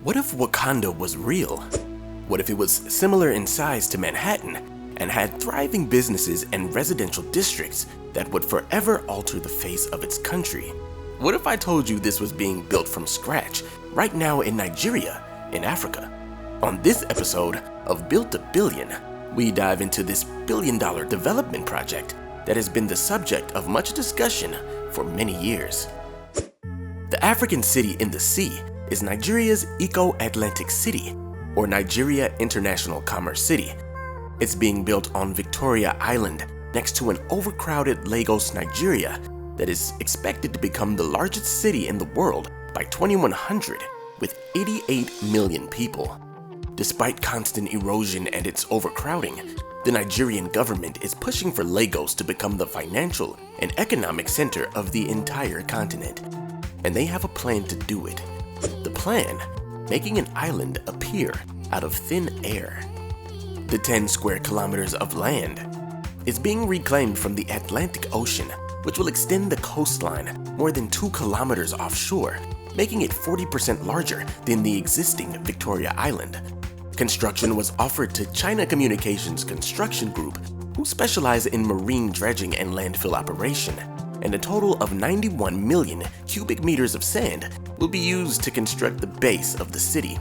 What if Wakanda was real? What if it was similar in size to Manhattan and had thriving businesses and residential districts that would forever alter the face of its country? What if I told you this was being built from scratch right now in Nigeria, in Africa? On this episode of Built a Billion, we dive into this billion-dollar development project that has been the subject of much discussion for many years. The African city in the sea is Nigeria's Eko Atlantic City, or Nigeria International Commerce City. It's being built on Victoria Island next to an overcrowded Lagos, Nigeria, that is expected to become the largest city in the world by 2100 with 88 million people. Despite constant erosion and its overcrowding, the Nigerian government is pushing for Lagos to become the financial and economic center of the entire continent. And they have a plan to do it. The plan, making an island appear out of thin air. The 10 square kilometers of land is being reclaimed from the Atlantic Ocean, which will extend the coastline more than 2 kilometers offshore, making it 40% larger than the existing Victoria Island. Construction was offered to China Communications Construction Group, who specialize in marine dredging and landfill operation, and a total of 91 million cubic meters of sand will be used to construct the base of the city.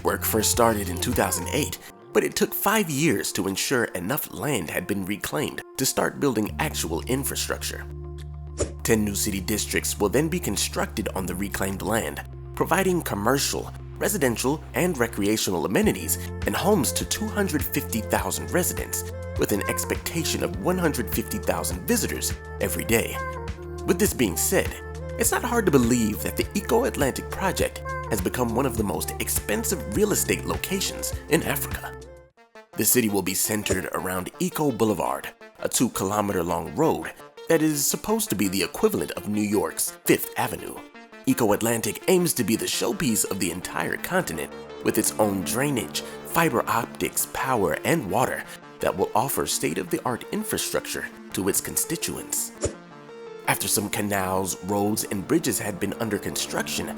Work first started in 2008, but it took 5 years to ensure enough land had been reclaimed to start building actual infrastructure. 10 new city districts will then be constructed on the reclaimed land, providing commercial, residential, and recreational amenities and homes to 250,000 residents, with an expectation of 150,000 visitors every day. With this being said, it's not hard to believe that the Eko Atlantic project has become one of the most expensive real estate locations in Africa. The city will be centered around Eko Boulevard, a 2-kilometer long road that is supposed to be the equivalent of New York's Fifth Avenue. Eko Atlantic aims to be the showpiece of the entire continent with its own drainage, fiber optics, power, and water that will offer state-of-the-art infrastructure to its constituents. After some canals, roads, and bridges had been under construction,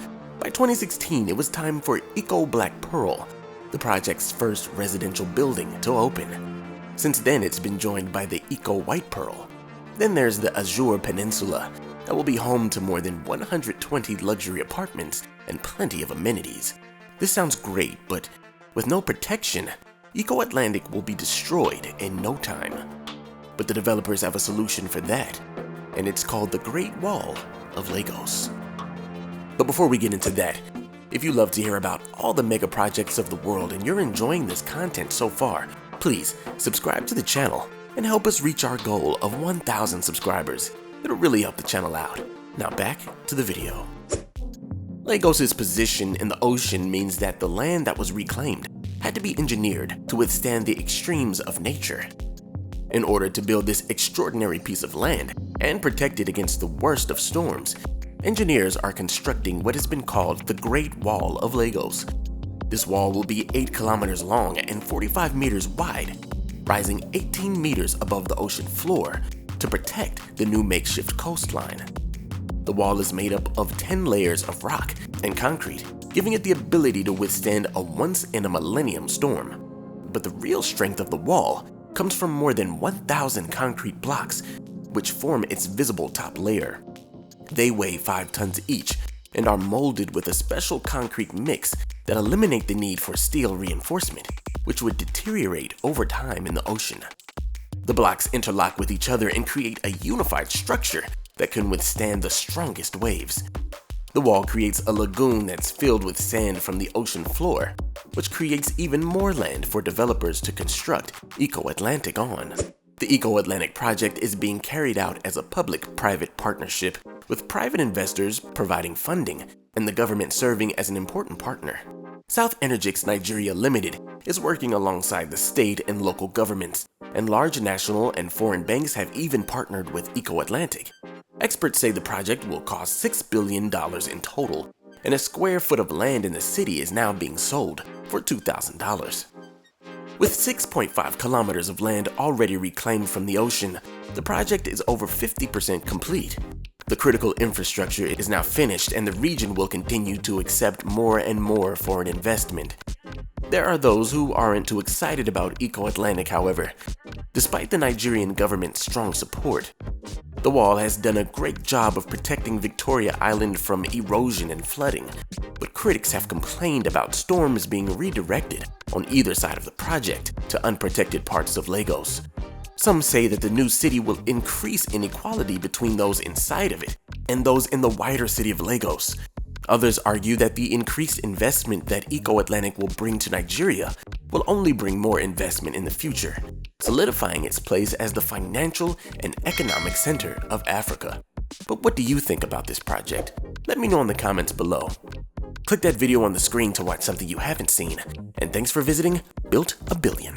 by 2016 it was time for Eko Black Pearl, the project's first residential building, to open. Since then it's been joined by the Eko White Pearl. Then there's the Azure Peninsula, that will be home to more than 120 luxury apartments and plenty of amenities. This sounds great, but with no protection, Eko Atlantic will be destroyed in no time. But the developers have a solution for that, and it's called the Great Wall of Lagos. But before we get into that, if you love to hear about all the mega projects of the world and you're enjoying this content so far, please subscribe to the channel and help us reach our goal of 1,000 subscribers. It'll really help the channel out. Now back to the video. Lagos's position in the ocean means that the land that was reclaimed had to be engineered to withstand the extremes of nature. In order to build this extraordinary piece of land and protect it against the worst of storms, engineers are constructing what has been called the Great Wall of Lagos. This wall will be 8 kilometers long and 45 meters wide, rising 18 meters above the ocean floor to protect the new makeshift coastline. The wall is made up of 10 layers of rock and concrete, giving it the ability to withstand a once-in-a-millennium storm. But the real strength of the wall comes from more than 1,000 concrete blocks, which form its visible top layer. They weigh 5 tons each and are molded with a special concrete mix that eliminate the need for steel reinforcement, which would deteriorate over time in the ocean. The blocks interlock with each other and create a unified structure that can withstand the strongest waves. The wall creates a lagoon that's filled with sand from the ocean floor, which creates even more land for developers to construct Eko Atlantic on. The Eko Atlantic project is being carried out as a public-private partnership, with private investors providing funding and the government serving as an important partner. South Energix Nigeria Limited is working alongside the state and local governments, and large national and foreign banks have even partnered with Eko Atlantic. Experts say the project will cost $6 billion in total, and a square foot of land in the city is now being sold for $2,000. With 6.5 kilometers of land already reclaimed from the ocean, the project is over 50% complete. The critical infrastructure is now finished and the region will continue to accept more and more foreign investment. There are those who aren't too excited about Eko Atlantic, however. Despite the Nigerian government's strong support, the wall has done a great job of protecting Victoria Island from erosion and flooding, but critics have complained about storms being redirected on either side of the project to unprotected parts of Lagos. Some say that the new city will increase inequality between those inside of it and those in the wider city of Lagos. Others argue that the increased investment that Eko Atlantic will bring to Nigeria will only bring more investment in the future, solidifying its place as the financial and economic center of Africa. But what do you think about this project? Let me know in the comments below. Click that video on the screen to watch something you haven't seen, and thanks for visiting Built a Billion.